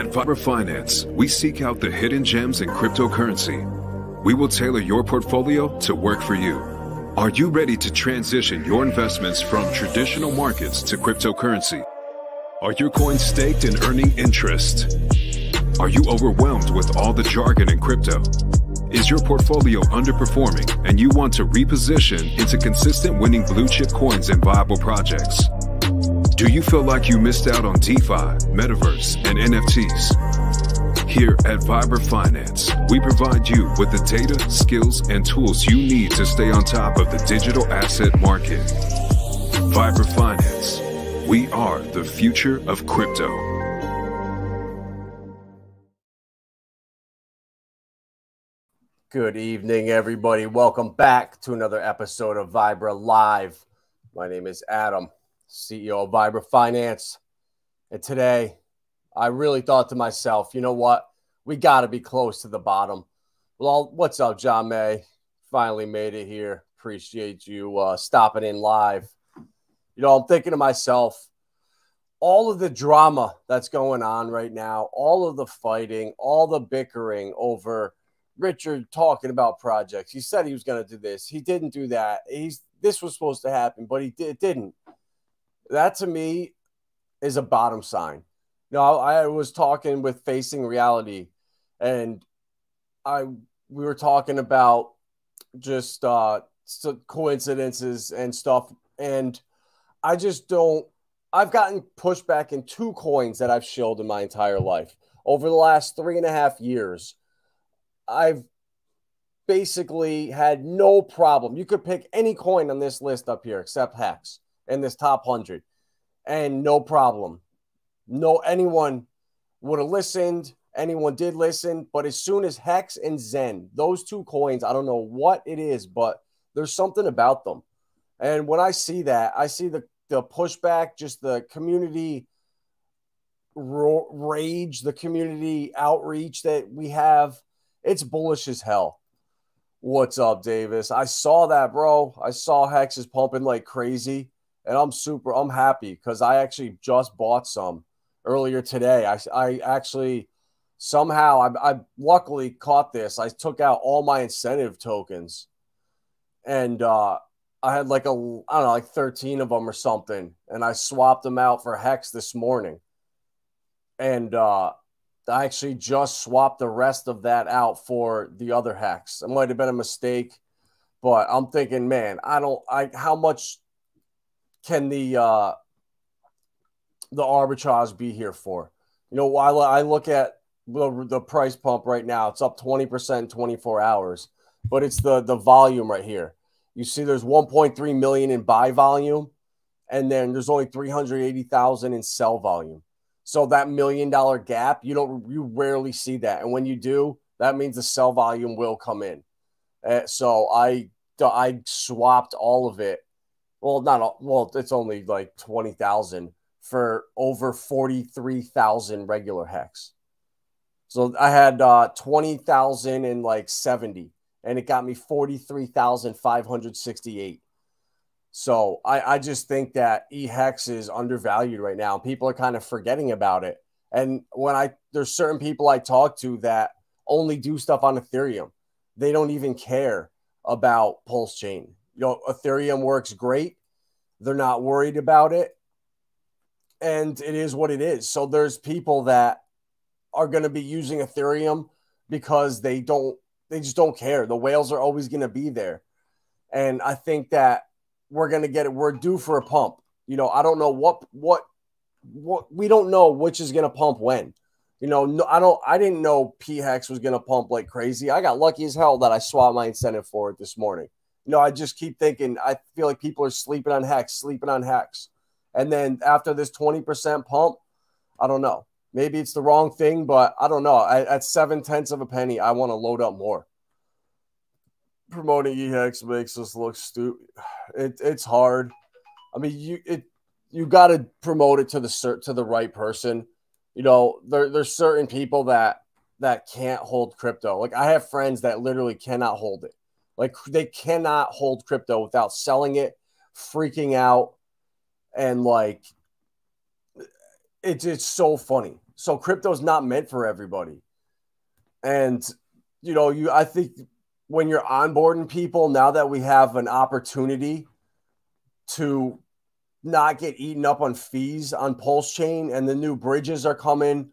At Vibra Finance, we seek out the hidden gems in cryptocurrency. We will tailor your portfolio to work for you. Are you ready to transition your investments from traditional markets to cryptocurrency? Are your coins staked and earning interest? Are you overwhelmed with all the jargon in crypto? Is your portfolio underperforming and you want to reposition into consistent winning blue chip coins and viable projects? Do you feel like you missed out on DeFi, Metaverse, and NFTs? Here at Vibra Finance, we provide you with the data, skills, and tools you need to stay on top of the digital asset market. Vibra Finance. We are the future of crypto. Good evening, everybody. Welcome back to another episode of Vibra Live. My name is Adam, CEO of Vibra Finance. And today, I really thought to myself, you know what? We got to be close to the bottom. Well, what's up, John May? Finally made it here. Appreciate you stopping in live. You know, I'm thinking to myself, all of the drama that's going on right now, all of the fighting, all the bickering over Richard talking about projects. He said he was going to do this. He didn't do that. This was supposed to happen, but it didn't. That to me is a bottom sign. You know, I was talking with Facing Reality, and we were talking about just coincidences and stuff, and I just don't. I've gotten pushback in 2 coins that I've shilled in my entire life. Over the last 3.5 years, I've basically had no problem. You could pick any coin on this list up here except HEX in this top 100, and no problem. Anyone would have listened. Anyone did listen. But as soon as HEX and Zen, those 2 coins, I don't know what it is, but there's something about them. And when I see that, I see the pushback, just the community rage, the community outreach that we have. It's bullish as hell. What's up, Davis? I saw that, bro. I saw HEX is pumping like crazy, and I'm happy because I actually just bought some earlier today. I actually somehow I luckily caught this. I took out all my incentive tokens, and I had like I don't know, like 13 of them or something, and I swapped them out for HEX this morning, and I actually just swapped the rest of that out for the other HEX. It might have been a mistake, but I'm thinking, man, how much can the arbitrage be here for? You know, while I look at the price pump right now, it's up 20% in 24 hours, but it's the volume right here. You see there's 1.3 million in buy volume, and then there's only 380,000 in sell volume. So that $1 million gap, you rarely see that. And when you do, that means the sell volume will come in. So I swapped all of it. Well, not all, well, it's only like 20,000 for over 43,000 regular HEX. So I had 20,000 and like 70, and it got me 43,568. So I just think that eHEX is undervalued right now. People are kind of forgetting about it. And there's certain people I talk to that only do stuff on Ethereum. They don't even care about Pulsechain. You know, Ethereum works great. They're not worried about it. And it is what it is. So there's people that are going to be using Ethereum because they just don't care. The whales are always going to be there. And I think that we're going to get it. We're due for a pump. You know, I don't know what we don't know which is going to pump when. You know, I didn't know PHEX was going to pump like crazy. I got lucky as hell that I swapped my incentive for it this morning. You know, I just keep thinking, I feel like people are sleeping on HEX. And then after this 20% pump, I don't know. Maybe it's the wrong thing, but I don't know. At 0.7 of a penny, I want to load up more. Promoting eHEX makes us look stupid. It's hard. I mean, you got to promote it to the right person. You know, there's certain people that can't hold crypto. Like I have friends that literally cannot hold it. Like they cannot hold crypto without selling it, freaking out, and like it's so funny. So crypto's not meant for everybody. And, you know, I think when you're onboarding people, now that we have an opportunity to not get eaten up on fees on Pulsechain and the new bridges are coming,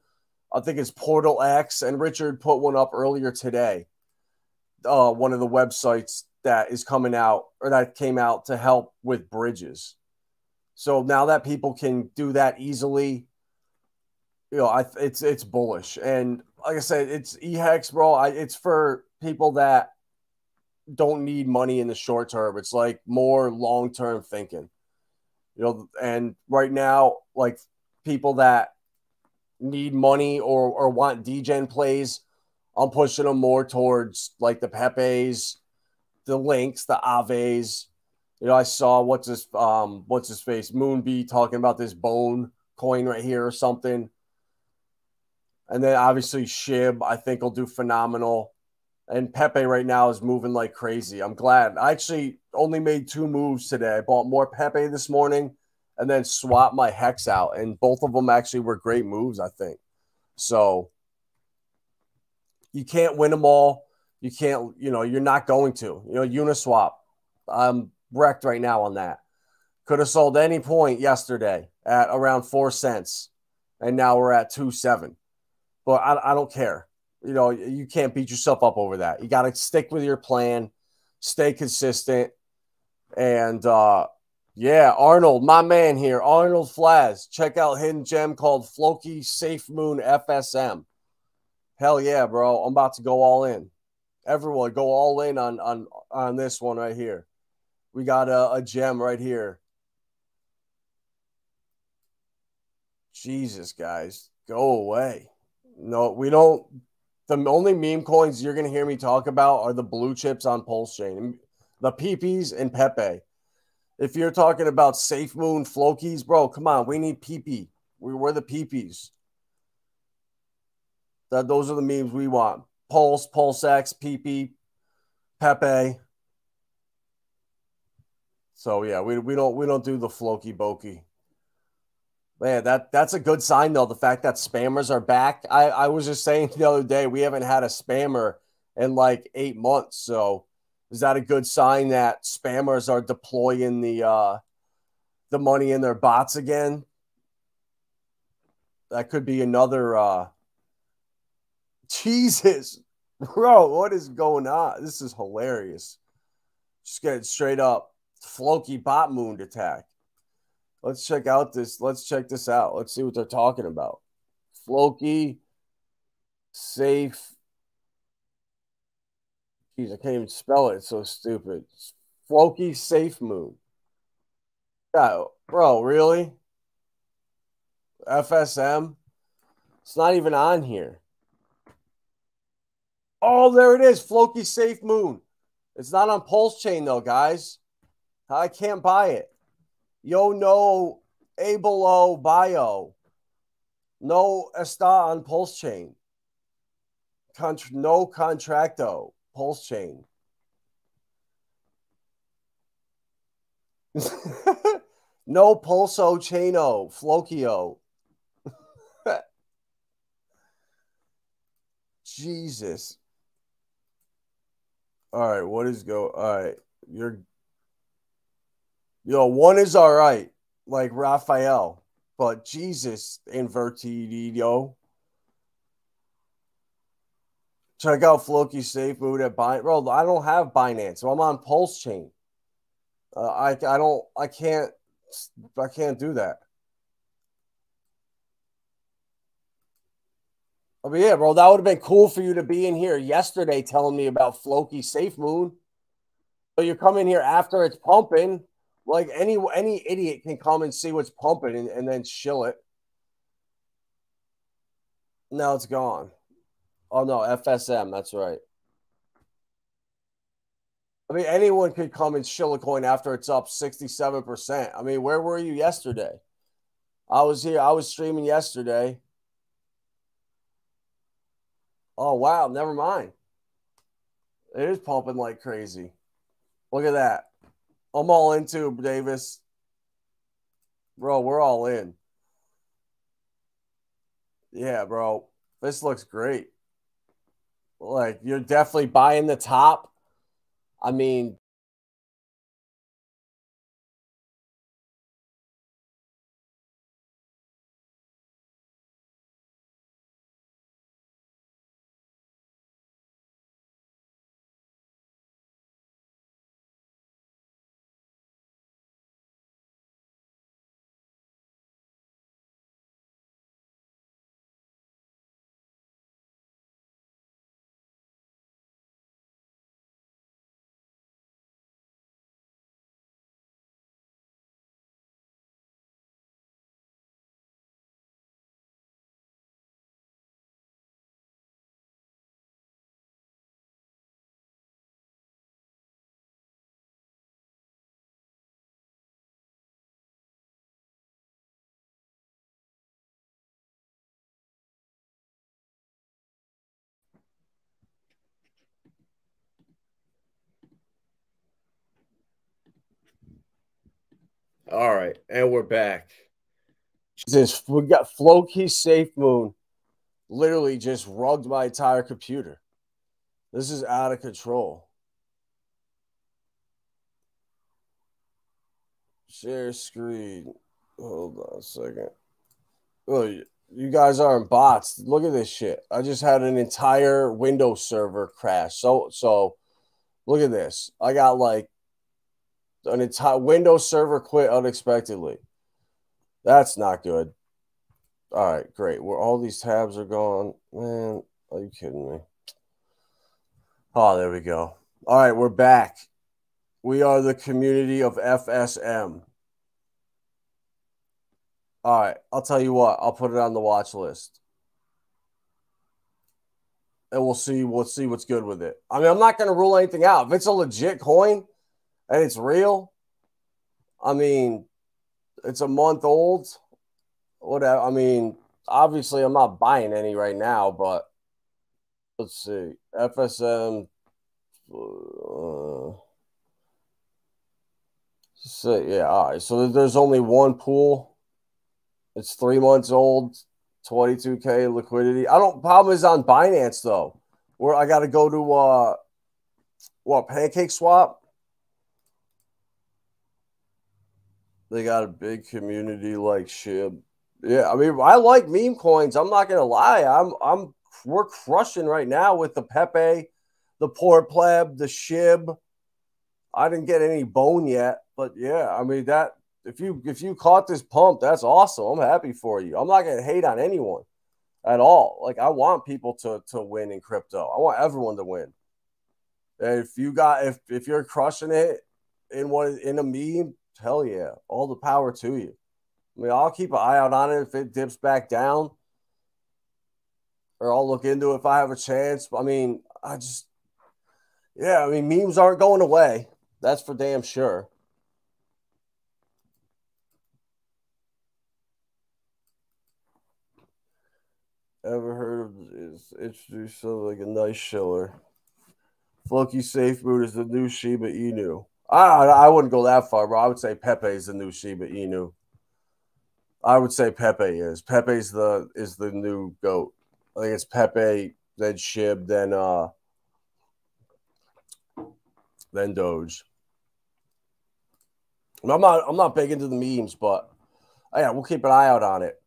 I think it's Portal X, and Richard put one up earlier today. One of the websites that is coming out or that came out to help with bridges. So now that people can do that easily, you know, it's bullish. And like I said, it's eHEX, bro. It's for people that don't need money in the short term. It's like more long-term thinking, you know. And right now, like people that need money or want degen plays, I'm pushing them more towards like the Pepes, the Links, the Aves. You know, I saw what's his face, Moonbee, talking about this bone coin right here or something. And then obviously Shib, I think will do phenomenal. And Pepe right now is moving like crazy. I'm glad. I actually only made 2 moves today. I bought more Pepe this morning and then swapped my Hex out. And both of them actually were great moves, I think. So you can't win them all. You can't, you know, you're not going to. You know, Uniswap, I'm wrecked right now on that. Could have sold any point yesterday at around 4 cents. And now we're at 2.7. But I don't care. You know, you can't beat yourself up over that. You got to stick with your plan, stay consistent. And yeah, Arnold, my man here, Arnold Flaz. Check out hidden gem called Floki Safe Moon FSM. Hell yeah, bro. I'm about to go all in. Everyone go all in on this one right here. We got a gem right here. Jesus, guys, go away. No, we don't. The only meme coins you're going to hear me talk about are the blue chips on Pulsechain, the PPs and Pepe. If you're talking about Safe Moon Flokies, bro, come on. We need PP. We're the PPs. Those are the memes we want. Pulse, PulseX, PP, Pepe. So yeah, we don't do the Floki Boki. Man, that's a good sign though. The fact that spammers are back. I was just saying the other day we haven't had a spammer in like 8 months. So is that a good sign that spammers are deploying the money in their bots again? That could be another. Jesus, bro, what is going on? This is hilarious. Just get it straight up. Floki bot moon attack. Let's check out this. Let's check this out. Let's see what they're talking about. Floki safe. Jeez, I can't even spell it. It's so stupid. Floki safe moon. Yeah, bro, really? FSM? It's not even on here. Oh, there it is. Floki safe moon. It's not on Pulsechain though, guys. I can't buy it. Yo, no, Abelo bio. No está on Pulsechain. No contracto. Pulsechain. No Pulso Chaino. Flokio. Jesus. All right, what is go? All right, one is all right, like Raphael, but Jesus, Invertido. Check out Floki Safe Mood at Binance. Bro, I don't have Binance, so I'm on Pulsechain. I can't do that. I mean, yeah, bro, that would have been cool for you to be in here yesterday telling me about Floki Safe Moon. So you come in here after it's pumping. Like any idiot can come and see what's pumping and then shill it. Now it's gone. Oh no, FSM, that's right. I mean, anyone could come and shill a coin after it's up 67%. I mean, where were you yesterday? I was here. I was streaming yesterday. Oh, wow. Never mind. It is pumping like crazy. Look at that. I'm all into Davis. Bro, we're all in. Yeah, bro. This looks great. Like, you're definitely buying the top. I mean, all right, and we're back. Jesus, we got Floki Safe Moon. Literally just rugged my entire computer. This is out of control. Share screen. Hold on a second. Oh, you guys aren't bots. Look at this shit. I just had an entire Windows server crash. So look at this. I got like an entire Windows server quit unexpectedly. That's not good. All right, great. Where all these tabs are gone. Man, are you kidding me? Oh, there we go. All right, we're back. We are the community of FSM. All right, I'll tell you what. I'll put it on the watch list, and we'll see. We'll see what's good with it. I mean, I'm not going to rule anything out. If it's a legit coin and it's real, I mean, it's a month old. Whatever. I mean, obviously, I'm not buying any right now, but let's see. FSM. So yeah, all right. So there's only one pool. It's 3 months old, 22K liquidity. I don't. Problem is on Binance though, where I got to go to Pancake Swap. They got a big community like SHIB. Yeah, I mean, I like meme coins. I'm not gonna lie. We're crushing right now with the Pepe, the Poor Pleb, the SHIB. I didn't get any bone yet, but yeah, I mean that if you caught this pump, that's awesome. I'm happy for you. I'm not gonna hate on anyone at all. Like I want people to win in crypto. I want everyone to win. And if you're crushing it in a meme, hell yeah, all the power to you. I mean, I'll keep an eye out on it if it dips back down, or I'll look into it if I have a chance. I mean, I mean, memes aren't going away. That's for damn sure. Ever heard of is introduced something like a nice shiller? Floki Safe Mood is the new Shiba Inu. I wouldn't go that far, bro. I would say Pepe is the new Shiba Inu. I would say Pepe is. Pepe's the new GOAT. I think it's Pepe, then SHIB, then Doge. I'm not big into the memes, but yeah, we'll keep an eye out on it.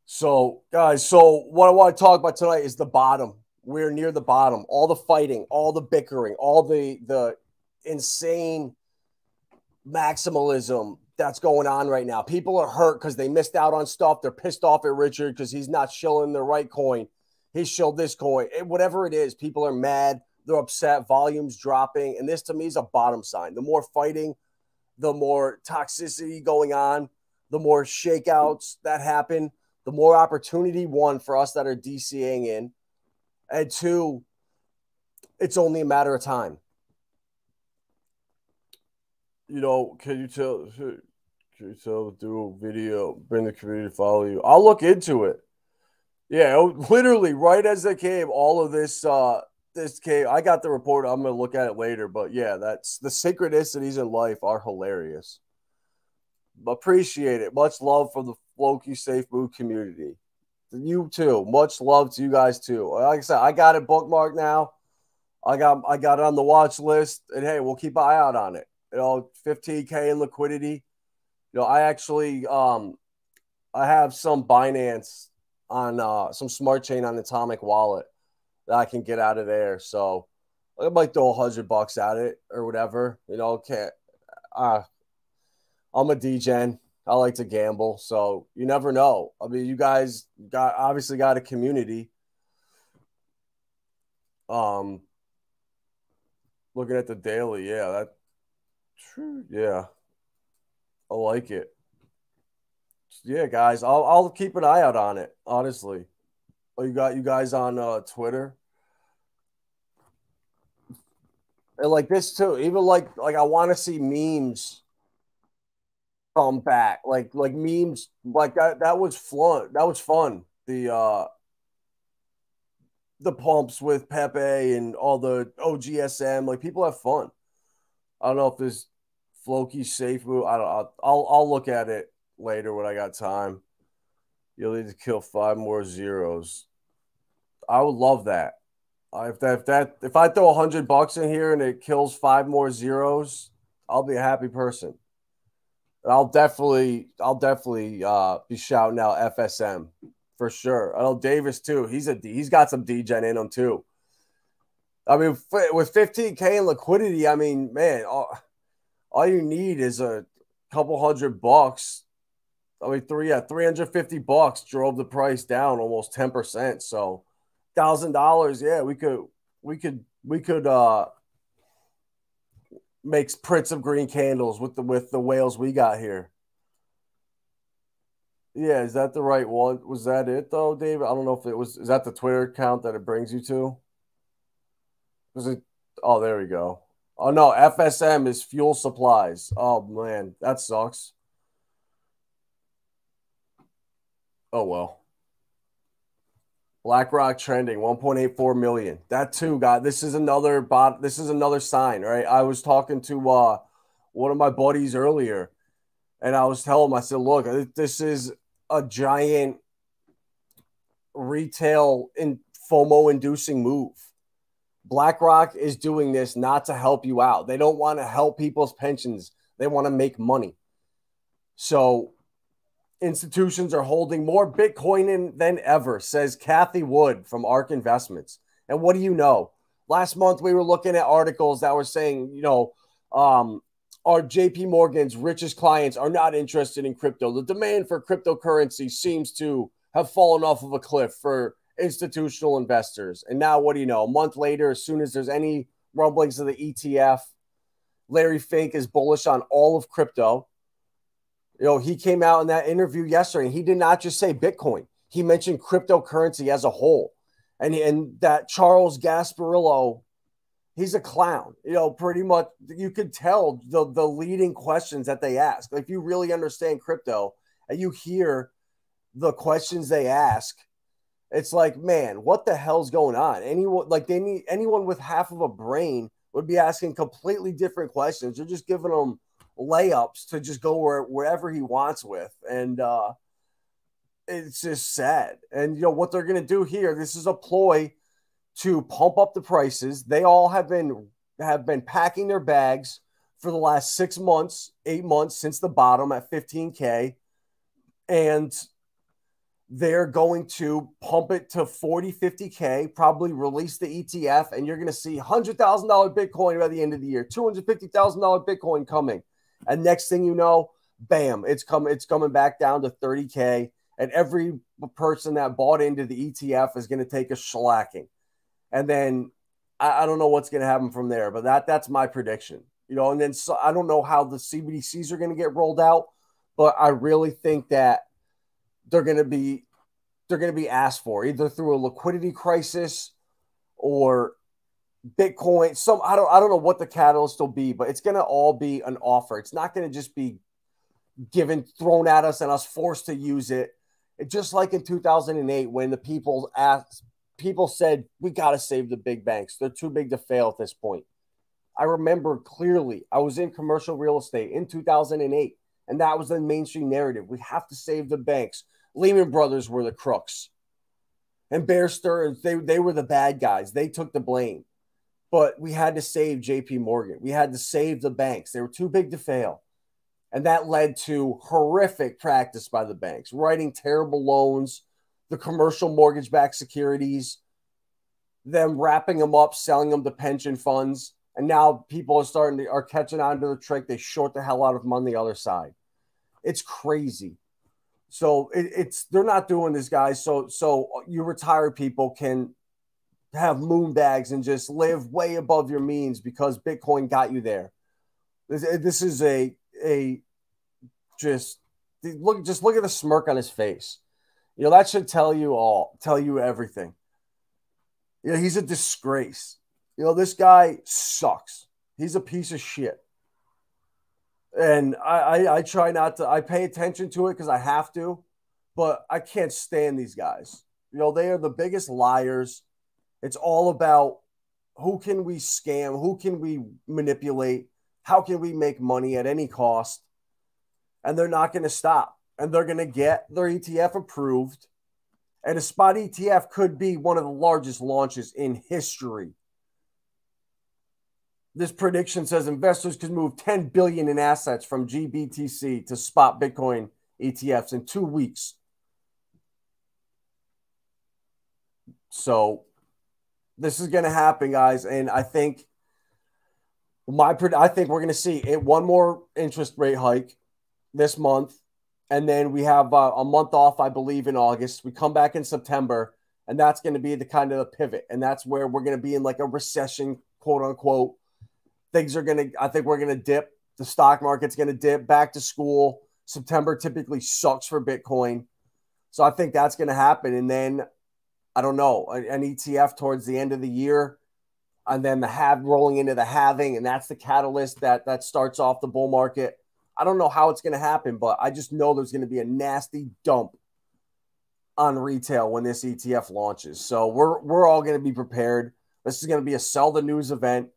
So, guys, what I want to talk about tonight is the bottom. We're near the bottom. All the fighting, all the bickering, all the insane maximalism that's going on right now. People are hurt because they missed out on stuff. They're pissed off at Richard because he's not shilling the right coin. He shilled this coin. Whatever it is, people are mad. They're upset. Volume's dropping. And this, to me, is a bottom sign. The more fighting, the more toxicity going on, the more shakeouts that happen, the more opportunity, one, for us that are DCAing in, and two, it's only a matter of time. You know, can you tell do a video, bring the community to follow you? I'll look into it. Yeah, literally right as it came, all of this came. I got the report. I'm gonna look at it later, but yeah, that's the synchronicities in life are hilarious. Appreciate it. Much love from the Floki Safe Mood community. You too. Much love to you guys too. Like I said, I got it bookmarked now. I got it on the watch list, and hey, we'll keep an eye out on it. 15K in liquidity. I actually I have some Binance on some smart chain on Atomic Wallet that I can get out of there. So I might throw $100 at it or whatever. Can't. I'm a DGen. I like to gamble, so you never know. I mean, you guys obviously got a community. Looking at the daily, yeah, I like it. Yeah, guys, I'll keep an eye out on it. Honestly, you got you guys on Twitter, and like this too. Even like I want to see memes come back, like memes like that. That was fun. That was fun. The pumps with Pepe and all the OGSM. Like people have fun. I don't know if this Floki safe move. I don't. I'll look at it later when I got time. You'll need to kill 5 more zeros. I would love that. If I throw $100 in here and it kills 5 more zeros, I'll be a happy person. I'll definitely be shouting out FSM for sure. I know Davis too. He's got some degen in him too. I mean, with 15K in liquidity, I mean, man, all you need is a couple $100. I mean, $350 drove the price down almost 10%. So $1,000, yeah, we could make prints of green candles with the whales we got here. Yeah, is that the right one? Was that it though, David? I don't know if it was. Is that the Twitter account that it brings you to? Was it? Oh, there we go. Oh no, FSM is fuel supplies. Oh man, that sucks. Oh well. BlackRock trending 1.84 million. That too, God. This is another sign, right? I was talking to one of my buddies earlier, and I was telling him, I said, look, this is a giant retail and FOMO inducing move. BlackRock is doing this not to help you out. They don't want to help people's pensions. They want to make money. So institutions are holding more Bitcoin than ever, says Kathy Wood from ARK Investments. And what do you know? Last month, we were looking at articles that were saying, our JP Morgan's richest clients are not interested in crypto. The demand for cryptocurrency seems to have fallen off of a cliff for institutional investors. And now what do you know? A month later, as soon as there's any rumblings of the ETF, Larry Fink is bullish on all of crypto. He came out in that interview yesterday, and he did not just say Bitcoin. He mentioned cryptocurrency as a whole. And that Charles Gasparillo, he's a clown. Pretty much you could tell the leading questions that they ask. If you really understand crypto and you hear the questions they ask, it's like, man, what the hell's going on? Anyone with half of a brain would be asking completely different questions. They're just giving them layups to just go wherever he wants with. And it's just sad. And what they're going to do here, this is a ploy to pump up the prices. They all have been packing their bags for the last 6 months, 8 months since the bottom at 15K. And they're going to pump it to 40, 50K, probably release the ETF, and you're going to see $100,000 Bitcoin by the end of the year, $250,000 Bitcoin coming. And next thing you know, bam, it's coming back down to 30K, and every person that bought into the ETF is going to take a shellacking. And then I don't know what's going to happen from there, but that's my prediction. And then I don't know how the CBDCs are going to get rolled out, but I really think that they're going to be asked for either through a liquidity crisis or Bitcoin. I don't know what the catalyst will be, but it's going to all be an offer. It's not going to just be thrown at us and us forced to use it. Just like in 2008 when the people said, we got to save the big banks. They're too big to fail at this point. I remember clearly I was in commercial real estate in 2008, and that was the mainstream narrative. We have to save the banks. Lehman Brothers were the crooks. And Bear Stearns, they were the bad guys. They took the blame. But we had to save JP Morgan. We had to save the banks. They were too big to fail. And that led to horrific practice by the banks, writing terrible loans, the commercial mortgage-backed securities, them wrapping them up, selling them to pension funds. And now people are catching on to the trick. They short the hell out of them on the other side. It's crazy. So they're not doing this, guys. So you retired people can have moon bags and just live way above your means because Bitcoin got you there. This is just look at the smirk on his face. You know, that should tell you everything. You know, he's a disgrace. You know, this guy sucks. He's a piece of shit. And I try not to, I pay attention to it because I have to, but I can't stand these guys. You know, they are the biggest liars. It's all about who can we scam? Who can we manipulate? How can we make money at any cost? And they're not going to stop. And they're going to get their ETF approved. And a spot ETF could be one of the largest launches in history. This prediction says investors could move $10 billion in assets from GBTC to spot Bitcoin ETFs in 2 weeks. So this is going to happen, guys. And I think we're going to see one more interest rate hike this month. And then we have a month off, I believe, in August. We come back in September, and that's going to be the kind of the pivot. And that's where we're going to be in like a recession, quote unquote. I think we're going to dip. The stock market's going to dip. Back to school. September typically sucks for Bitcoin. So I think that's going to happen. And then, I don't know, an ETF towards the end of the year. And then rolling into the halving. And that's the catalyst that starts off the bull market. I don't know how it's going to happen, but I just know there's going to be a nasty dump on retail when this ETF launches. So we're all going to be prepared. This is going to be a sell the news event.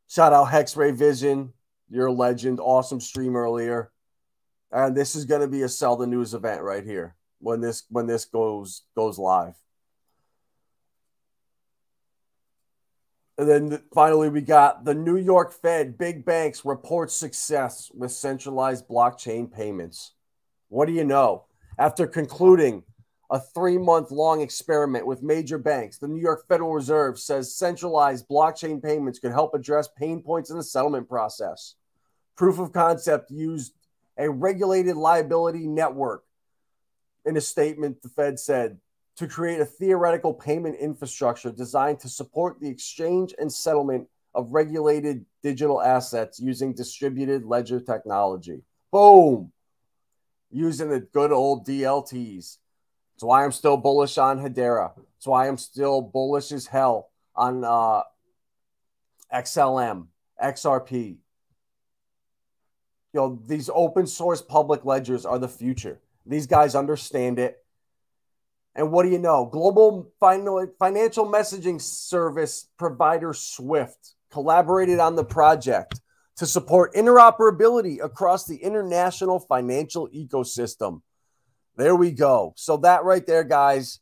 Shout out Hexray Vision. You're a legend. Awesome stream earlier. And this is going to be a sell the news event right here when this goes live. And then finally, we got the New York Fed, big banks report success with centralized blockchain payments. What do you know? After concluding a 3-month-long experiment with major banks, the New York Federal Reserve says centralized blockchain payments could help address pain points in the settlement process. Proof of concept used a regulated liability network. In a statement, the Fed said, to create a theoretical payment infrastructure designed to support the exchange and settlement of regulated digital assets using distributed ledger technology. Boom! Using the good old DLTs. That's why I'm still bullish on Hedera. That's why I'm still bullish as hell on XLM, XRP. You know, these open source public ledgers are the future. These guys understand it. And what do you know? Global financial messaging service provider Swift collaborated on the project to support interoperability across the international financial ecosystem. There we go. So that right there, guys,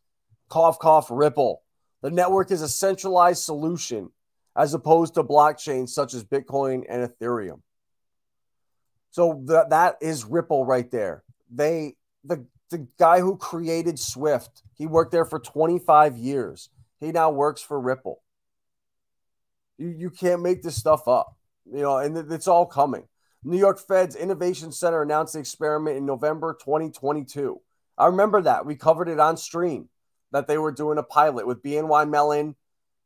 cough, cough, Ripple. The network is a centralized solution as opposed to blockchains such as Bitcoin and Ethereum. So that is Ripple right there. The guy who created Swift, he worked there for 25 years. He now works for Ripple. You can't make this stuff up, you know, and it's all coming. New York Fed's Innovation Center announced the experiment in November 2022. I remember that. We covered it on stream, that they were doing a pilot with BNY Mellon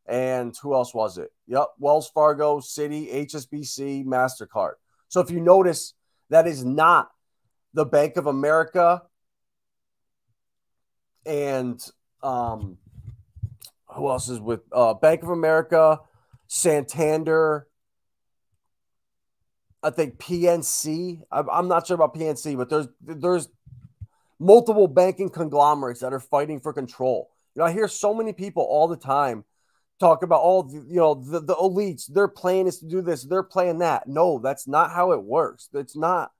and who else was it? Yep, Wells Fargo, Citi, HSBC, MasterCard. So if you notice, that is not the Bank of America and who else is with Bank of America, Santander, I think PNC. I'm not sure about PNC, but there's multiple banking conglomerates that are fighting for control. You know, I hear so many people all the time talk about the elites. Their plan is to do this. They're playing that. No, that's not how it works. It's not.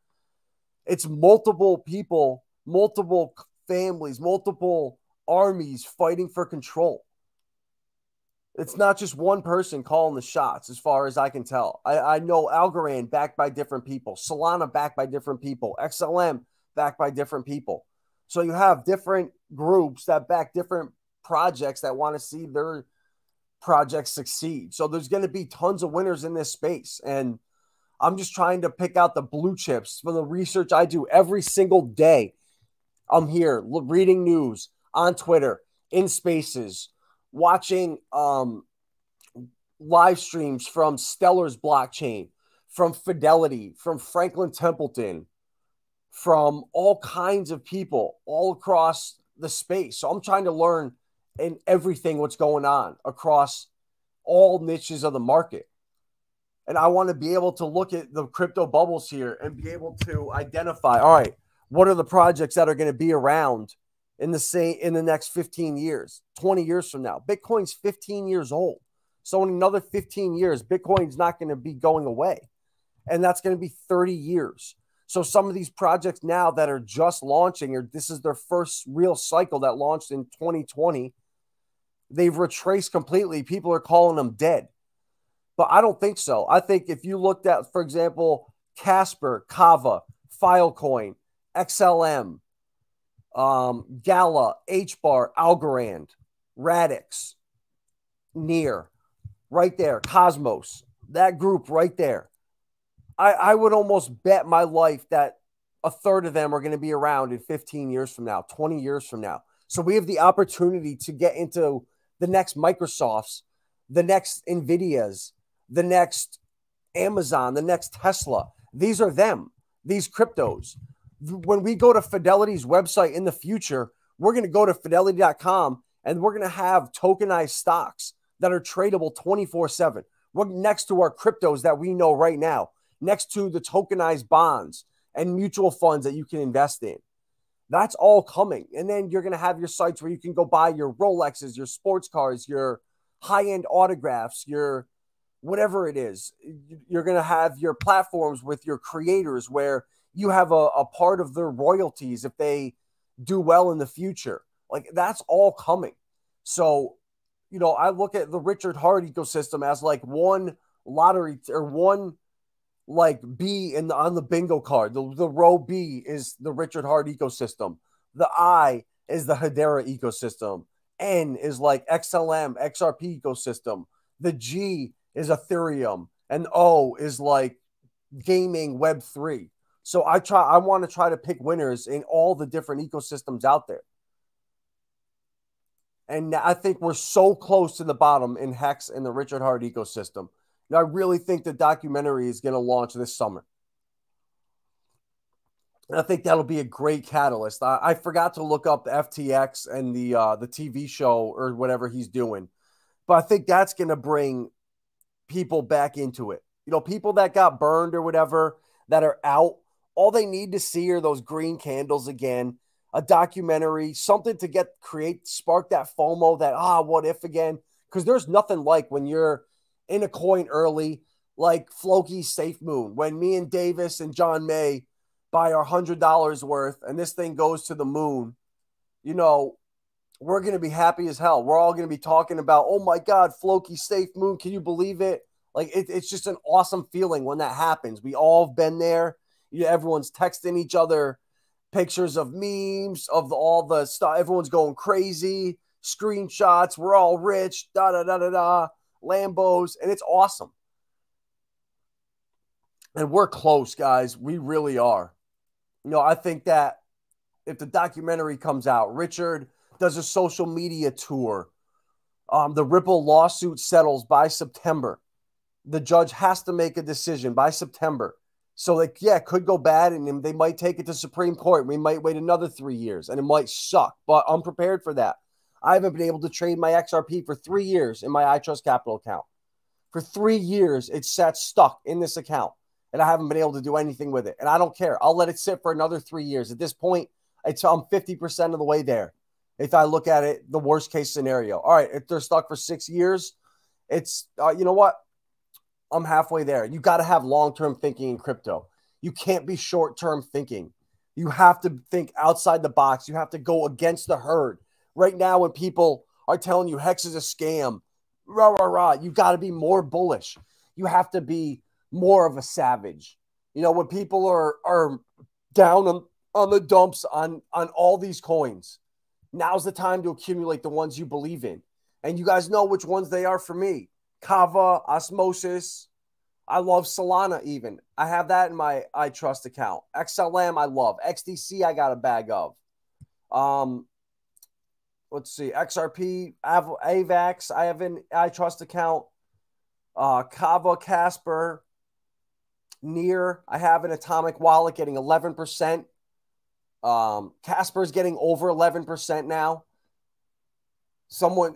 It's multiple people, multiple families, multiple armies fighting for control. It's not just one person calling the shots, as far as I can tell. I know Algorand backed by different people, Solana backed by different people, XLM backed by different people. So you have different groups that back different projects that want to see their projects succeed. So there's going to be tons of winners in this space. And I'm just trying to pick out the blue chips for the research I do every single day. I'm here reading news on Twitter, in spaces, watching live streams from Stellar's blockchain, from Fidelity, from Franklin Templeton, from all kinds of people all across the space. So I'm trying to learn in everything what's going on across all niches of the market. And I want to be able to look at the crypto bubbles here and be able to identify, all right, what are the projects that are going to be around in the next 15 years, 20 years from now? Bitcoin's 15 years old. So in another 15 years, Bitcoin's not going to be going away. And that's going to be 30 years. So some of these projects now that are just launching, or this is their first real cycle that launched in 2020, they've retraced completely. People are calling them dead. But I don't think so. I think if you looked at, for example, Casper, Kava, Filecoin, XLM, Gala, HBAR, Algorand, Radix, Near, right there, Cosmos, that group right there. I would almost bet my life that a third of them are going to be around in 15 years from now, 20 years from now. So we have the opportunity to get into the next Microsofts, the next NVIDIAs, the next Amazon, the next Tesla. These are them, these cryptos. When we go to Fidelity's website in the future, we're going to go to fidelity.com and we're going to have tokenized stocks that are tradable 24/7. We're next to our cryptos that we know right now, next to the tokenized bonds and mutual funds that you can invest in. That's all coming. And then you're going to have your sites where you can go buy your Rolexes, your sports cars, your high-end autographs, your whatever it is. You're going to have your platforms with your creators where you have a part of their royalties if they do well in the future. Like, that's all coming. So, you know, I look at the Richard Hart ecosystem as like one lottery or one like B on the bingo card. The row B is the Richard Hart ecosystem. The I is the Hedera ecosystem. N is like XLM, XRP ecosystem. The G is Ethereum. And O is like gaming Web3. So I want to try to pick winners in all the different ecosystems out there. And I think we're so close to the bottom in HEX and the Richard Hart ecosystem. And I really think the documentary is going to launch this summer. And I think that'll be a great catalyst. I forgot to look up the FTX and the TV show or whatever he's doing. But I think that's going to bring people back into it. You know, people that got burned or whatever that are out, all they need to see are those green candles again, a documentary, something to spark that FOMO, that, what if again? Because there's nothing like when you're in a coin early, like Floki's Safe Moon, when me and Davis and John May buy our $100 worth and this thing goes to the moon, you know, we're going to be happy as hell. We're all going to be talking about, oh my God, Floki's Safe Moon. Can you believe it? Like, it's just an awesome feeling when that happens. We all have been there. Everyone's texting each other pictures of memes of all the stuff. Everyone's going crazy. Screenshots. We're all rich. Lambos. And it's awesome. And we're close, guys. We really are. You know, I think that if the documentary comes out, Richard does a social media tour, the Ripple lawsuit settles by September. The judge has to make a decision by September. So, like, yeah, it could go bad, and they might take it to Supreme Court. We might wait another 3 years, and it might suck, but I'm prepared for that. I haven't been able to trade my XRP for 3 years in my iTrust Capital account. For 3 years, it's sat stuck in this account, and I haven't been able to do anything with it. And I don't care. I'll let it sit for another 3 years. At this point, I'm 50% of the way there. If I look at it, the worst case scenario. All right, if they're stuck for 6 years, it's, you know what? I'm halfway there. You got to have long-term thinking in crypto. You can't be short-term thinking. You have to think outside the box. You have to go against the herd. Right now, when people are telling you HEX is a scam, rah, rah, rah, you got to be more bullish. You have to be more of a savage. You know, when people are down on the dumps on all these coins, now's the time to accumulate the ones you believe in. And you guys know which ones they are for me. Kava, Osmosis. I love Solana even. I have that in my ITRUST account. XLM I love. XDC I got a bag of. Let's see. XRP, AVAX I have an ITRUST account. Kava, Casper, Near I have an Atomic Wallet getting 11%. Casper is getting over 11% now. Someone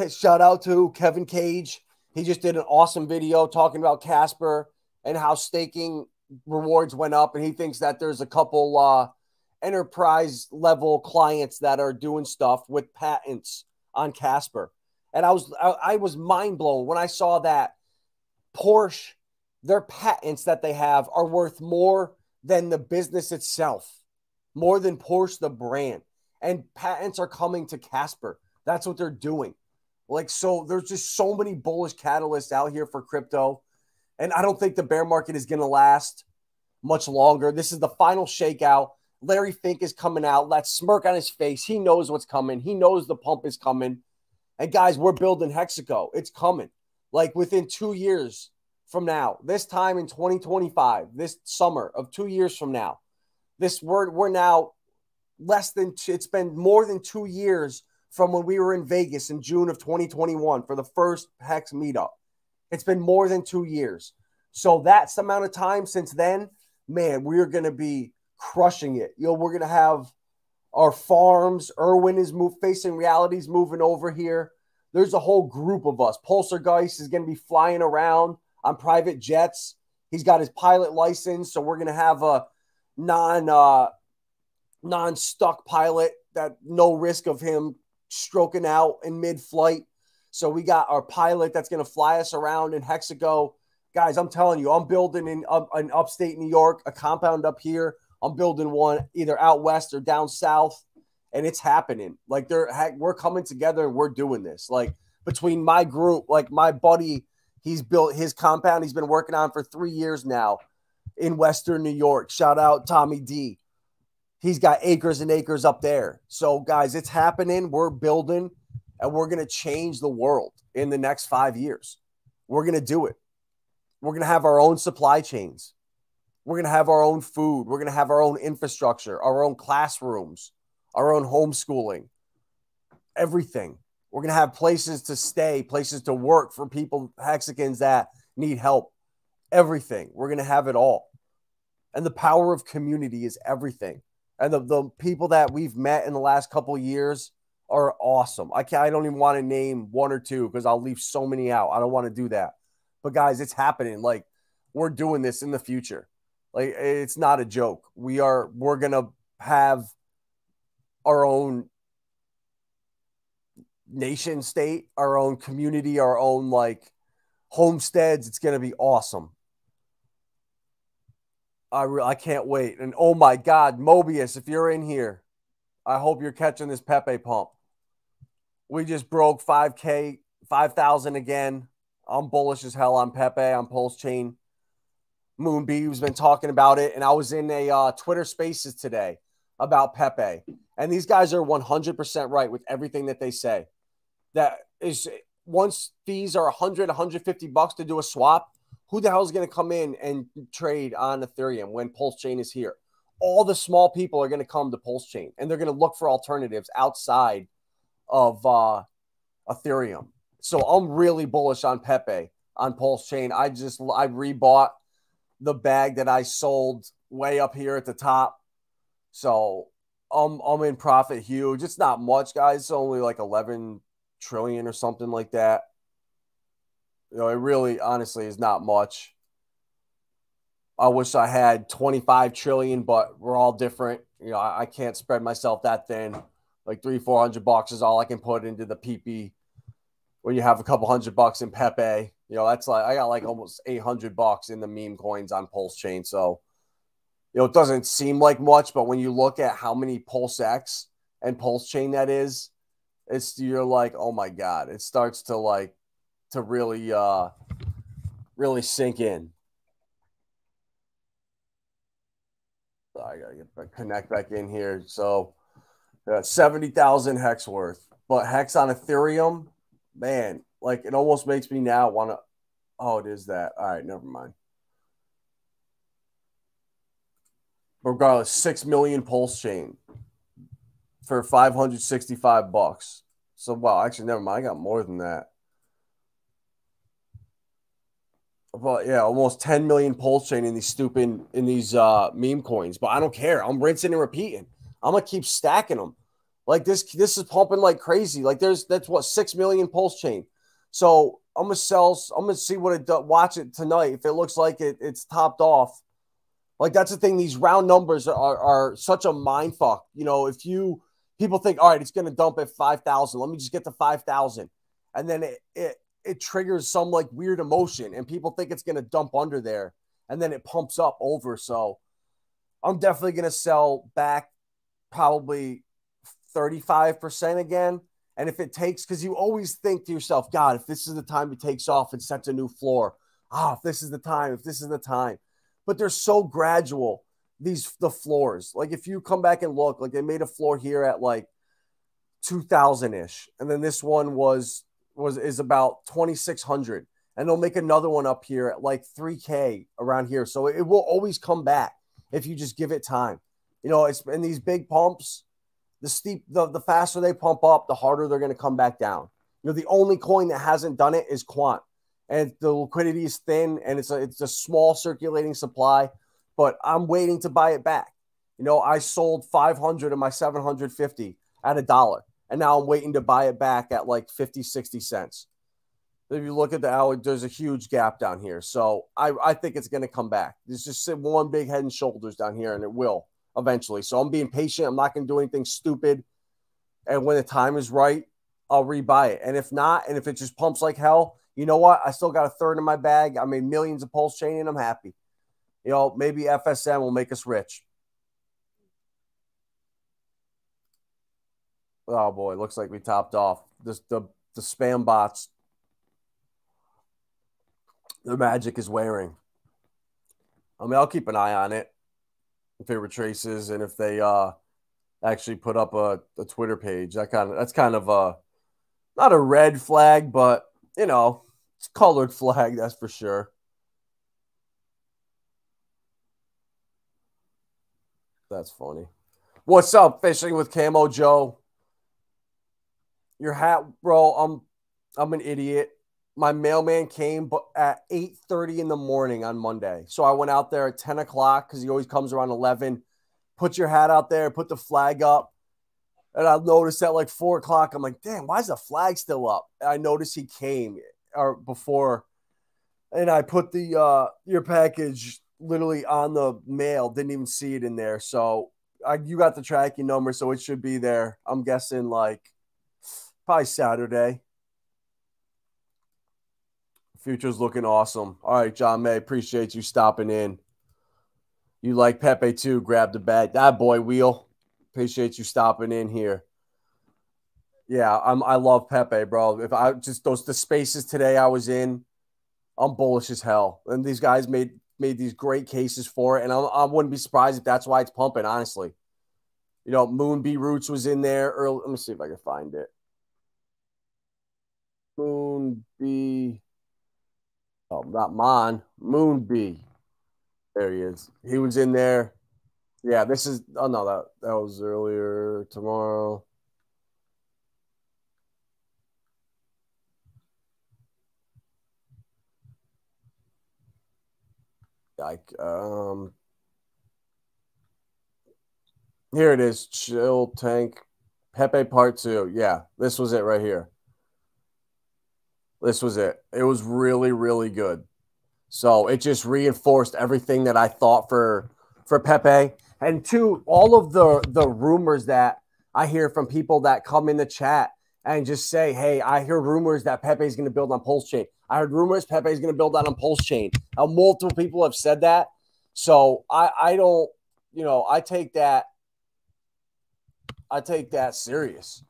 shout out to Kevin Cage. He just did an awesome video talking about Casper and how staking rewards went up, and he thinks that there's a couple enterprise level clients that are doing stuff with patents on Casper. And I was mind blown when I saw that Porsche, their patents that they have are worth more than the business itself, more than Porsche the brand, and patents are coming to Casper. That's what they're doing. Like, so there's just so many bullish catalysts out here for crypto. And I don't think the bear market is going to last much longer. This is the final shakeout. Larry Fink is coming out. That smirk on his face. He knows what's coming. He knows the pump is coming. And guys, we're building Hexaco. It's coming. Like within 2 years from now, this time in 2025, this summer of 2 years from now, we're now it's been more than 2 years from when we were in Vegas in June of 2021 for the first HEX meetup. It's been more than 2 years. So that's the amount of time since then, man, we're going to be crushing it. You know, we're going to have our farms. Erwin is facing realities moving over here. There's a whole group of us. Poltergeist is going to be flying around on private jets. He's got his pilot license, so we're going to have a non-stuck pilot that no risk of him stroking out in mid-flight. So we got our pilot that's going to fly us around in Hexaco. Guys, I'm telling you, I'm building in upstate New York, a compound up here. I'm building one either out west or down south, and it's happening. Like we're coming together and we're doing this. Like between my group, like my buddy, he's built his compound he's been working on for 3 years now in Western New York. Shout out Tommy D. He's got acres and acres up there. So, guys, it's happening. We're building, and we're going to change the world in the next 5 years. We're going to do it. We're going to have our own supply chains. We're going to have our own food. We're going to have our own infrastructure, our own classrooms, our own homeschooling, everything. We're going to have places to stay, places to work for people, Hexicans that need help, everything. We're going to have it all. And the power of community is everything. And the people that we've met in the last couple of years are awesome. I don't even want to name one or two because I'll leave so many out. I don't want to do that. But guys, it's happening. Like, we're doing this in the future. Like, it's not a joke. We're going to have our own nation state, our own community, our own like homesteads. It's going to be awesome. I can't wait. And oh my God, Mobius, if you're in here, I hope you're catching this Pepe pump. We just broke 5K, 5,000 again. I'm bullish as hell on Pepe, on Pulsechain. Moonbeam's been talking about it. And I was in a Twitter Spaces today about Pepe. And these guys are 100% right with everything that they say. That is, once fees are 100, 150 bucks to do a swap, who the hell is going to come in and trade on Ethereum when Pulsechain is here? All the small people are going to come to Pulsechain, and they're going to look for alternatives outside of Ethereum. So I'm really bullish on Pepe, on Pulsechain. I rebought the bag that I sold way up here at the top. So I'm in profit huge. It's not much, guys. It's only like 11 trillion or something like that. You know, it really, honestly, is not much. I wish I had 25 trillion, but we're all different. You know, I can't spread myself that thin. Like $300-400 is all I can put into the PP. When you have a couple $100 in Pepe, you know, that's like, I got like almost $800 in the meme coins on Pulsechain. So, you know, it doesn't seem like much, but when you look at how many PulseX and Pulsechain that is, you're like, oh my God, it starts to like, to really, really sink in. So I gotta connect back in here. So 70,000 hex worth, but hex on Ethereum, man, like it almost makes me now want to. Oh, it is that. All right, never mind. Regardless, 6 million pulse chain for $565. So wow, actually, never mind. I got more than that. But yeah, almost 10 million pulse chain in these meme coins. But I don't care. I'm rinsing and repeating. I'm gonna keep stacking them. Like this is pumping like crazy. Like that's what 6 million pulse chain. So I'm gonna sell. I'm gonna see what it does. Watch it tonight. If it looks like it's topped off, like that's the thing. These round numbers are such a mind fuck. You know, if people think, all right, it's gonna dump at 5,000. Let me just get to 5,000, and then it triggers some like weird emotion, and people think it's gonna dump under there, and then it pumps up over. So I'm definitely gonna sell back probably 35% again. And if it takes, because you always think to yourself, God, if this is the time it takes off and sets a new floor, if this is the time, if this is the time. But they're so gradual, the floors. Like if you come back and look, like they made a floor here at like 2,000-ish. And then this one is about 2,600. And they'll make another one up here at like 3K around here. So it will always come back if you just give it time. You know, it's in these big pumps. The faster they pump up, the harder they're going to come back down. You know, the only coin that hasn't done it is Quant, and the liquidity is thin, and it's a small circulating supply. But I'm waiting to buy it back. You know, I sold 500 of my 750 at $1, and now I'm waiting to buy it back at like 50, 60 cents. If you look at the hour, there's a huge gap down here. So I think it's going to come back. There's just one big head and shoulders down here, and it will eventually. So I'm being patient. I'm not going to do anything stupid. And when the time is right, I'll rebuy it. And if not, and if it just pumps like hell, you know what? I still got a third in my bag. I made millions of pulse chain and I'm happy. You know, maybe FSM will make us rich. Oh boy, looks like we topped off. The spam bots, the magic is wearing. I mean, I'll keep an eye on it if it retraces, and if they actually put up a Twitter page. That's kind of not a red flag, but you know, it's a colored flag, that's for sure. That's funny. What's up, Fishing with Camo Joe? Your hat, bro. I'm an idiot. My mailman came at 8:30 in the morning on Monday. So I went out there at 10 o'clock because he always comes around 11. Put your hat out there, put the flag up. And I noticed at like 4 o'clock, I'm like, damn, why is the flag still up? And I noticed he came or before. And I put your package literally on the mail. Didn't even see it in there. So you got the tracking number, so it should be there. I'm guessing like probably Saturday. Future's looking awesome. All right, John May, appreciate you stopping in. You like Pepe too. Grab the bag. That boy, Wheel. Appreciate you stopping in here. Yeah, I love Pepe, bro. If I just the spaces today I was in, I'm bullish as hell. And these guys made these great cases for it. And I wouldn't be surprised if that's why it's pumping, honestly. You know, Moon B Roots was in there early. Let me see if I can find it. Moon B. Oh, not Mon. Moon B. There he is. He was in there. Yeah, this is. Oh no, that was earlier tomorrow. Like here it is. Chill Tank Pepe Part 2. Yeah, this was it right here. This was it. It was really, really good. So it just reinforced everything that I thought for Pepe. And two, all of the rumors that I hear from people that come in the chat and just say, hey, I hear rumors that Pepe is going to build on Pulse Chain. I heard rumors Pepe is going to build on Pulse Chain. Now, multiple people have said that. So I don't, you know, I take that serious.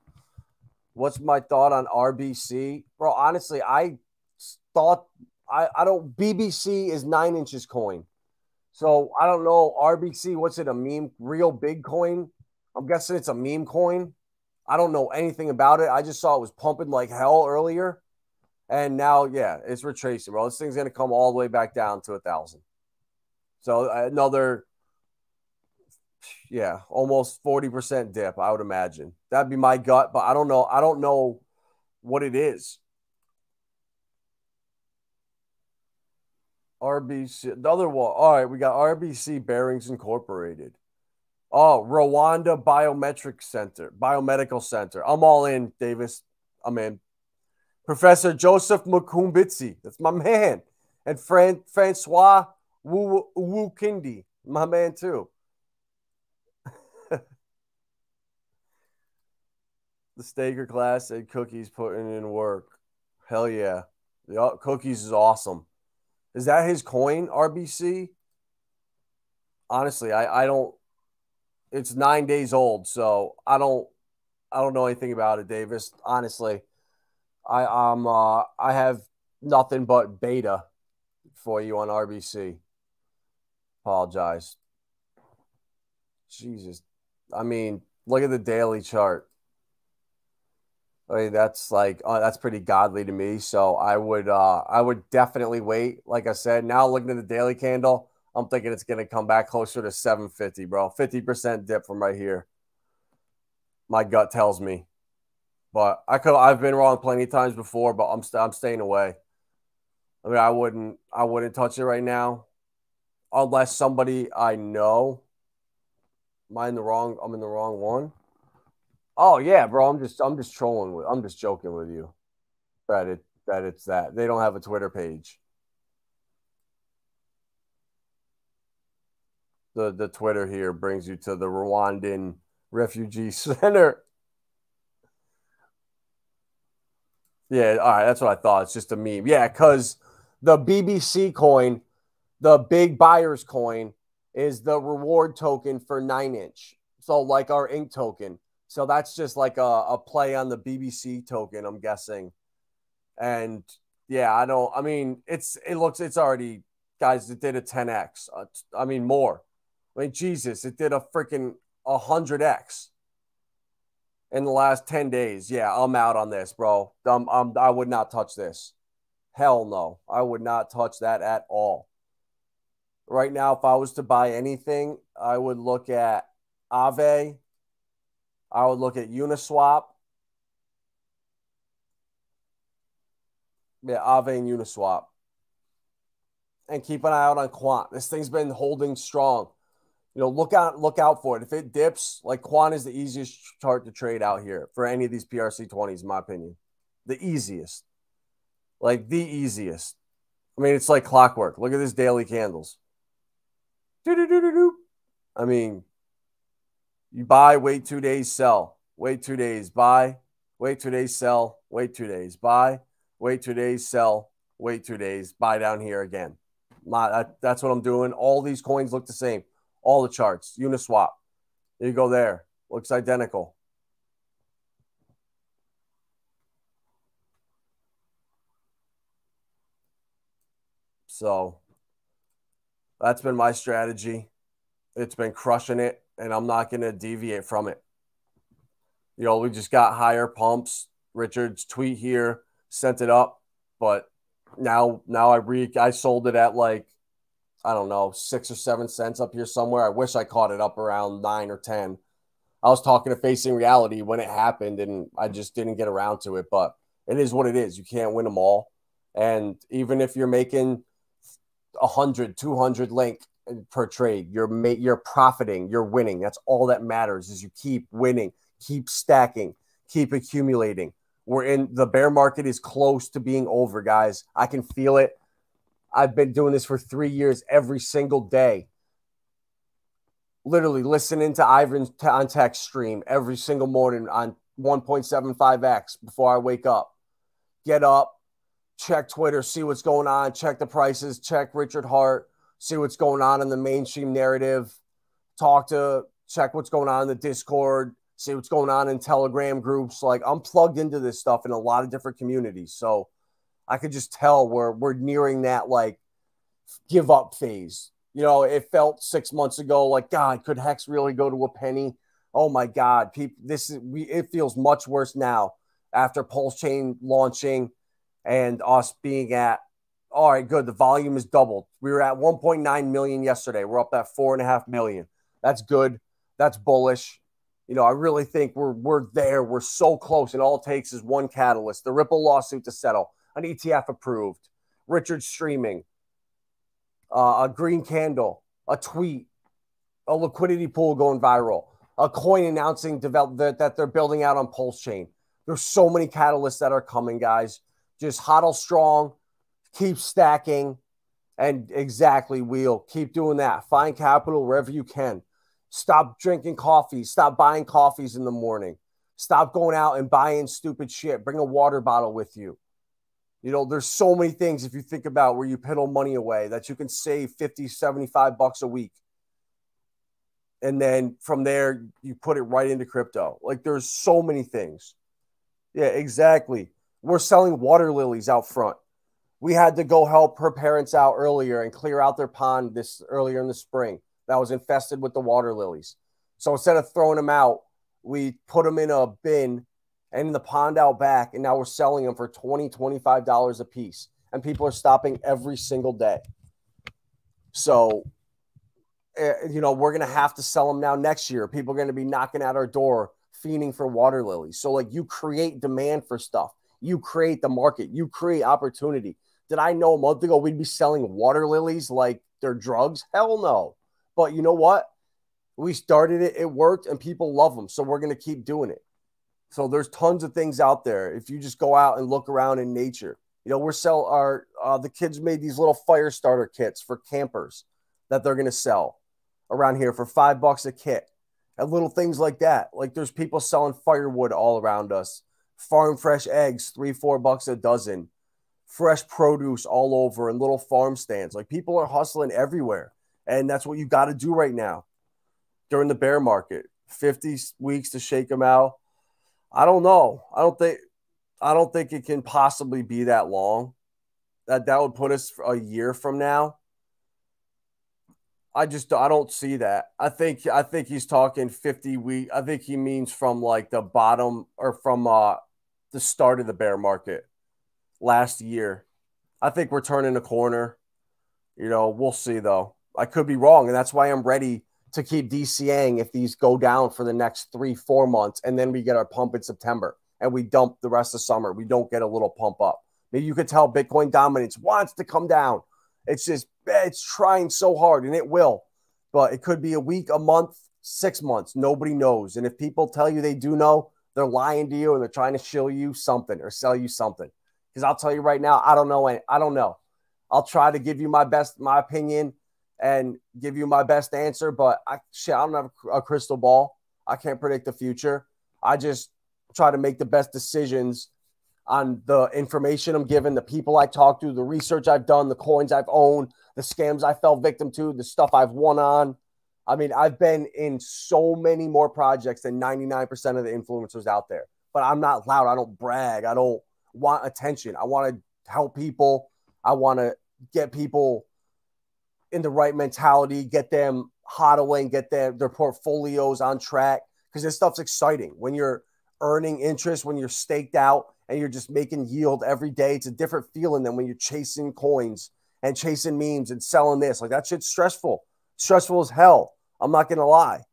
What's my thought on RBC? Bro, honestly, I thought I don't BBC is 9 inches coin. So I don't know. RBC, what's it? A meme, real big coin? I'm guessing it's a meme coin. I don't know anything about it. I just saw it was pumping like hell earlier. And now, yeah, it's retracing, bro. This thing's going to come all the way back down to 1,000. So another, yeah, almost 40% dip, I would imagine. That'd be my gut, but I don't know. I don't know what it is. RBC, the other one. All right, we got RBC Bearings Incorporated. Oh, Rwanda Biomedical Center. I'm all in, Davis. I'm in. Professor Joseph Mukumbitsi. That's my man. And Francois Wukindi. My man, too. The Staker class said Cookies putting in work. Hell yeah. Cookies is awesome. Is that his coin, RBC? Honestly, I don't. It's 9 days old, so I don't know anything about it, Davis. Honestly, I have nothing but beta for you on RBC. Apologize. Jesus, I mean, look at the daily chart. I mean, that's like that's pretty godly to me. So I would definitely wait. Like I said, now looking at the daily candle, I'm thinking it's going to come back closer to 750, bro. 50% dip from right here. My gut tells me, but I've been wrong plenty of times before, but I'm staying away. I mean, I wouldn't touch it right now, unless somebody I know. Am I in the wrong? I'm in the wrong one. Oh yeah, bro. I'm just trolling I'm just joking with you. That it's that. They don't have a Twitter page. The Twitter here brings you to the Rwandan Refugee Center. Yeah, all right, that's what I thought. It's just a meme. Yeah, because the BBC coin, the big buyer's coin, is the reward token for 9 inch. So like our ink token. So that's just like a play on the BBC token, I'm guessing. And yeah, it's already, guys, it did a 10x. I mean, more. I mean, Jesus, it did a freaking 100x in the last 10 days. Yeah, I'm out on this, bro. I would not touch this. Hell no. I would not touch that at all. Right now, if I was to buy anything, I would look at Aave. I would look at Uniswap. Yeah, Aave and Uniswap. And keep an eye out on Quant. This thing's been holding strong. You know, look out for it. If it dips, like Quant is the easiest chart to trade out here for any of these PRC20s, in my opinion. The easiest. Like the easiest. I mean, it's like clockwork. Look at this daily candles. I mean, you buy, wait 2 days, sell. Wait 2 days, buy. Wait 2 days, sell. Wait 2 days, buy. Wait 2 days, sell. Wait 2 days, buy down here again. That's what I'm doing. All these coins look the same. All the charts. Uniswap. There you go there. Looks identical. So that's been my strategy. It's been crushing it, and I'm not going to deviate from it. You know, we just got higher pumps. Richard's tweet here sent it up, but now I sold it at like, I don't know, 6 or 7 cents up here somewhere. I wish I caught it up around 9 or 10. I was talking to Facing Reality when it happened, and I just didn't get around to it, but it is what it is. You can't win them all. And even if you're making 100, 200 link per trade, you're profiting, you're winning. That's all that matters, is you keep winning, keep stacking, keep accumulating. The bear market is close to being over, guys. I can feel it. I've been doing this for 3 years every single day. Literally listening to Ivan's on text stream every single morning on 1.75x before I wake up. Get up, check Twitter, see what's going on, check the prices, check Richard Hart, see what's going on in the mainstream narrative, check what's going on in the Discord, see what's going on in Telegram groups. Like, I'm plugged into this stuff in a lot of different communities. So I could just tell we're nearing that, like, give up phase. You know, it felt 6 months ago like, God, could Hex really go to a penny? Oh my God, people, it feels much worse now after Pulsechain launching and us being at, all right, good, the volume is doubled. We were at 1.9 million yesterday. We're up at 4.5 million. That's good. That's bullish. You know, I really think we're there. We're so close, and all it takes is one catalyst: the Ripple lawsuit to settle, an ETF approved, Richard streaming, a green candle, a tweet, a liquidity pool going viral, a coin announcing that they're building out on Pulsechain. There's so many catalysts that are coming, guys. Just hodl strong, keep stacking, and exactly, Wheel, keep doing that. Find capital wherever you can. Stop drinking coffee. Stop buying coffees in the morning. Stop going out and buying stupid shit. Bring a water bottle with you. You know, there's so many things, if you think about where you piddle money away, that you can save 50, 75 bucks a week. And then from there, you put it right into crypto. Like, there's so many things. Yeah, exactly. We're selling water lilies out front. We had to go help her parents out earlier and clear out their pond earlier in the spring that was infested with the water lilies. So instead of throwing them out, we put them in a bin and in the pond out back, and now we're selling them for $20, $25 a piece. And people are stopping every single day. So, you know, we're going to have to sell them now next year. People are going to be knocking at our door, fiending for water lilies. So, like, you create demand for stuff. You create the market. You create opportunity. Did I know a month ago we'd be selling water lilies like they're drugs? Hell no. But you know what? We started it. It worked, and people love them. So we're going to keep doing it. So there's tons of things out there. If you just go out and look around in nature, you know, the kids made these little fire starter kits for campers that they're going to sell around here for $5 a kit, and little things like that. Like, there's people selling firewood all around us, farm fresh eggs, $3-4 a dozen, fresh produce all over, and little farm stands. Like, people are hustling everywhere. And that's what you got to do right now during the bear market. 50 weeks to shake them out. I don't know. I don't think it can possibly be that long. That would put us a year from now. I don't see that. I think he's talking 50 weeks. I think he means from like the bottom, or from the start of the bear market last year. I think we're turning a corner. You know, we'll see though. I could be wrong, and that's why I'm ready to keep DCAing if these go down for the next 3-4 months, and then we get our pump in September and we dump the rest of summer. We don't get a little pump up. Maybe you could tell Bitcoin dominance wants to come down. It's trying so hard, and it will. But it could be a week, a month, 6 months. Nobody knows. And if people tell you they do know, they're lying to you, and they're trying to shill you something or sell you something. Because I'll tell you right now, I don't know. I don't know. I'll try to give you my opinion, and give you my best answer, but I don't have a crystal ball. I can't predict the future. I just try to make the best decisions on the information I'm given, the people I talk to, the research I've done, the coins I've owned, the scams I fell victim to, the stuff I've won on. I mean, I've been in so many more projects than 99% of the influencers out there, but I'm not loud. I don't brag. I don't want attention. I want to help people. I want to get people in the right mentality, get them hodling, get their portfolios on track, because this stuff's exciting. When you're earning interest, when you're staked out and you're just making yield every day, it's a different feeling than when you're chasing coins and chasing memes and selling this. Like, that shit's stressful. Stressful as hell. I'm not going to lie.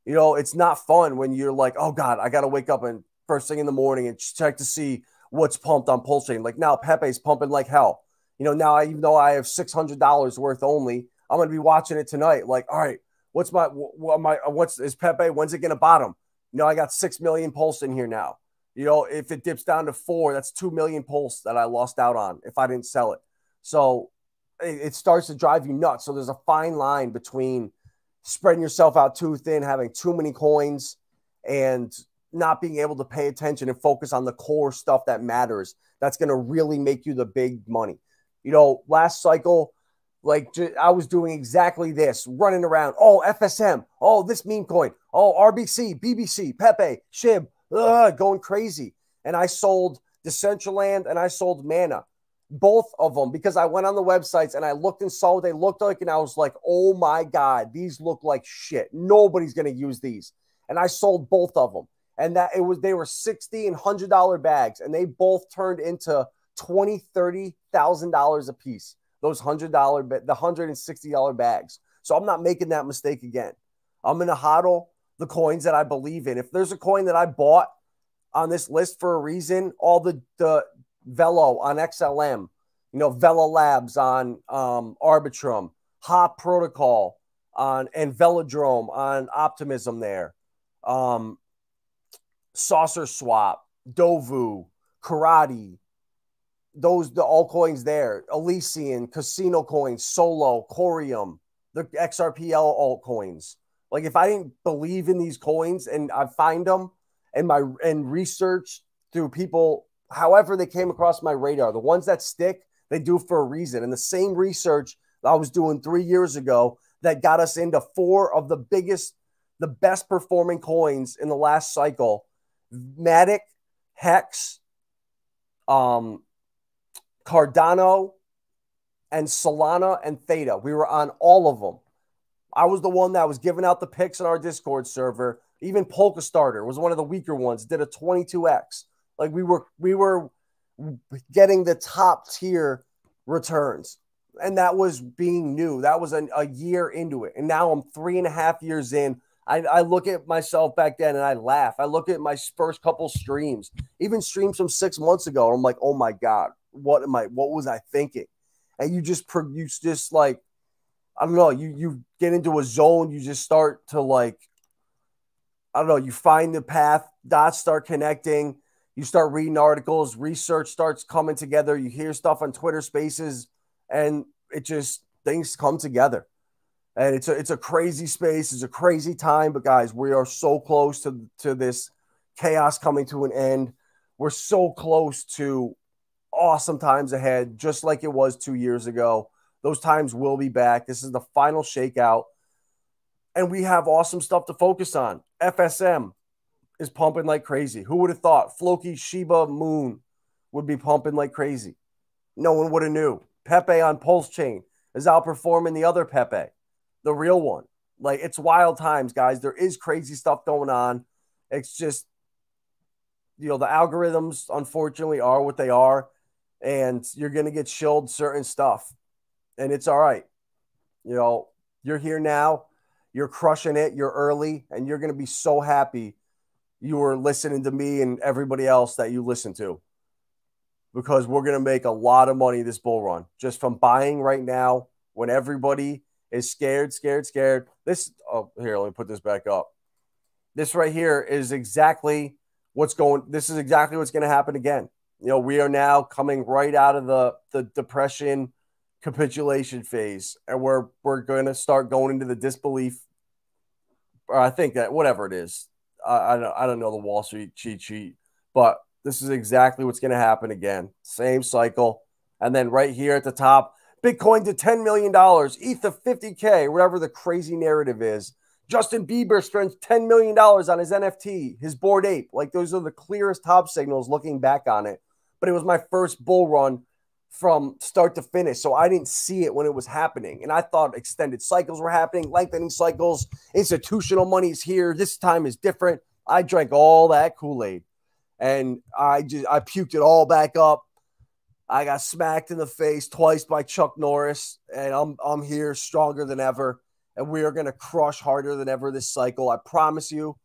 You know, it's not fun when you're like, oh God, I got to wake up and first thing in the morning and check to see what's pumped on Pulsechain. Like, now Pepe's pumping like hell. You know, now, even though I have $600 worth only, I'm going to be watching it tonight. Like, all right, is Pepe, when's it going to bottom? You know, I got 6 million pulse in here now. You know, if it dips down to 4, that's 2 million pulse that I lost out on if I didn't sell it. So it starts to drive you nuts. So there's a fine line between spreading yourself out too thin, having too many coins, and not being able to pay attention and focus on the core stuff that matters. That's going to really make you the big money. You know, last cycle, Like, I was doing exactly this, running around. Oh, FSM. Oh, this meme coin. Oh, RBC, BBC, Pepe, SHIB, going crazy. And I sold Decentraland and I sold Mana, both of them, because I went on the websites and I looked and saw what they looked like. And I was like, oh my God, these look like shit. Nobody's going to use these. And I sold both of them. And they were $60 and $100 bags. And they both turned into $20,000, $30,000 a piece. Those the $160 bags. So I'm not making that mistake again. I'm going to hodl the coins that I believe in. If there's a coin that I bought on this list for a reason, all the Velo on XLM, Velo Labs on Arbitrum, Hop Protocol and Velodrome on Optimism there, Saucer Swap, Dovu, Karate, the altcoins there, Elysian, Casino Coins, Solo, Corium, the XRPL altcoins. Like, if I didn't believe in these coins and I find them and research through people, however they came across my radar, the ones that stick, they do for a reason. And the same research I was doing 3 years ago that got us into 4 of the best performing coins in the last cycle, Matic, Hex, Cardano, and Solana and Theta. We were on all of them. I was the one that was giving out the picks on our Discord server. Even Polka Starter was one of the weaker ones, did a 22x. Like, we were getting the top tier returns. And that was being new. That was a year into it. And now I'm 3.5 years in. I look at myself back then and I laugh. I look at my first couple streams, even streams from 6 months ago. I'm like, oh my God, what was I thinking? And you just like, I don't know, you get into a zone, you just start to, like, I don't know, you find the path, dots start connecting, you start reading articles, research starts coming together, you hear stuff on Twitter Spaces, and things come together. And it's a crazy space, it's a crazy time, but guys, we are so close to this chaos coming to an end. We're so close to awesome times ahead, just like it was 2 years ago. Those times will be back. This is the final shakeout. And we have awesome stuff to focus on. FSM is pumping like crazy. Who would have thought Floki Shiba Moon would be pumping like crazy? No one would have knew. Pepe on Pulsechain is outperforming the other Pepe, the real one. Like, it's wild times, guys. There is crazy stuff going on. It's just, the algorithms, unfortunately, are what they are. And you're going to get shilled certain stuff. And it's all right. You're here now. You're crushing it. You're early. And you're going to be so happy you were listening to me and everybody else that you listen to. Because we're going to make a lot of money this bull run. Just from buying right now when everybody is scared. This, here, let me put this back up. This right here is exactly what's going to happen again. We are now coming right out of the depression capitulation phase, and we're going to start going into the disbelief. Or I think that whatever it is, I don't know the Wall Street cheat sheet, but this is exactly what's going to happen again. Same cycle, and then right here at the top, Bitcoin to $10 million, ETH of 50K, whatever the crazy narrative is. Justin Bieber spends $10 million on his NFT, his Bored Ape. Like, those are the clearest top signals looking back on it. But it was my first bull run from start to finish, so I didn't see it when it was happening. And I thought extended cycles were happening, lengthening cycles, institutional money's here, this time is different. I drank all that Kool-Aid, and I puked it all back up. I got smacked in the face twice by Chuck Norris, and I'm here stronger than ever, and we are going to crush harder than ever this cycle, I promise you.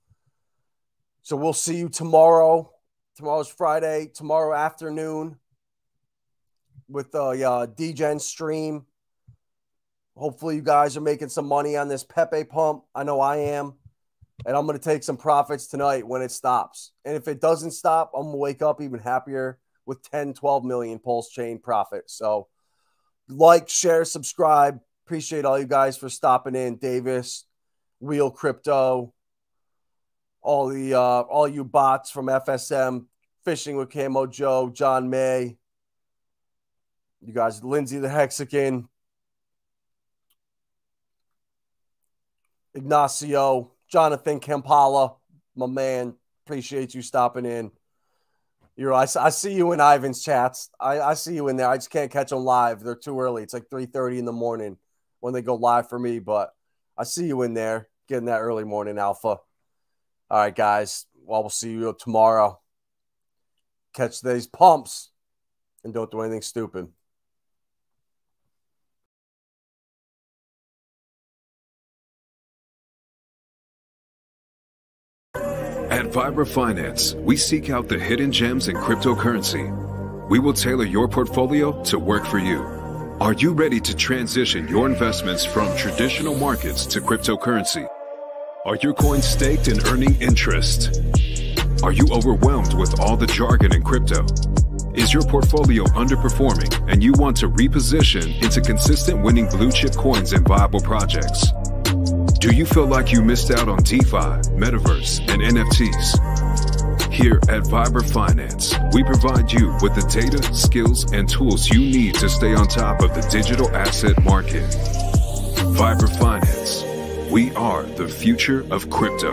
So we'll see you tomorrow. Tomorrow's Friday, tomorrow afternoon, with the DGen stream. Hopefully you guys are making some money on this Pepe pump. I know I am. And I'm going to take some profits tonight when it stops. And if it doesn't stop, I'm going to wake up even happier with 10, 12 million Pulsechain profit. So like, share, subscribe. Appreciate all you guys for stopping in. Davis, Wheel Crypto, all you bots from FSM, Fishing with Camo Joe, John May, you guys, Lindsay the Hexagon, Ignacio, Jonathan Kampala, my man, appreciate you stopping in. I see you in Ivan's chats. I see you in there. I just can't catch them live. They're too early. It's like 3:30 in the morning when they go live for me, but I see you in there getting that early morning alpha. All right, guys. Well, we'll see you tomorrow. Catch these pumps and don't do anything stupid. At Vibra Finance, we seek out the hidden gems in cryptocurrency. We will tailor your portfolio to work for you. Are you ready to transition your investments from traditional markets to cryptocurrency? Are your coins staked and earning interest? Are you overwhelmed with all the jargon in crypto? Is your portfolio underperforming and you want to reposition into consistent winning blue chip coins and viable projects? Do you feel like you missed out on DeFi, Metaverse, and NFTs? Here at Vibra Finance, we provide you with the data, skills, and tools you need to stay on top of the digital asset market. Vibra Finance, we are the future of crypto.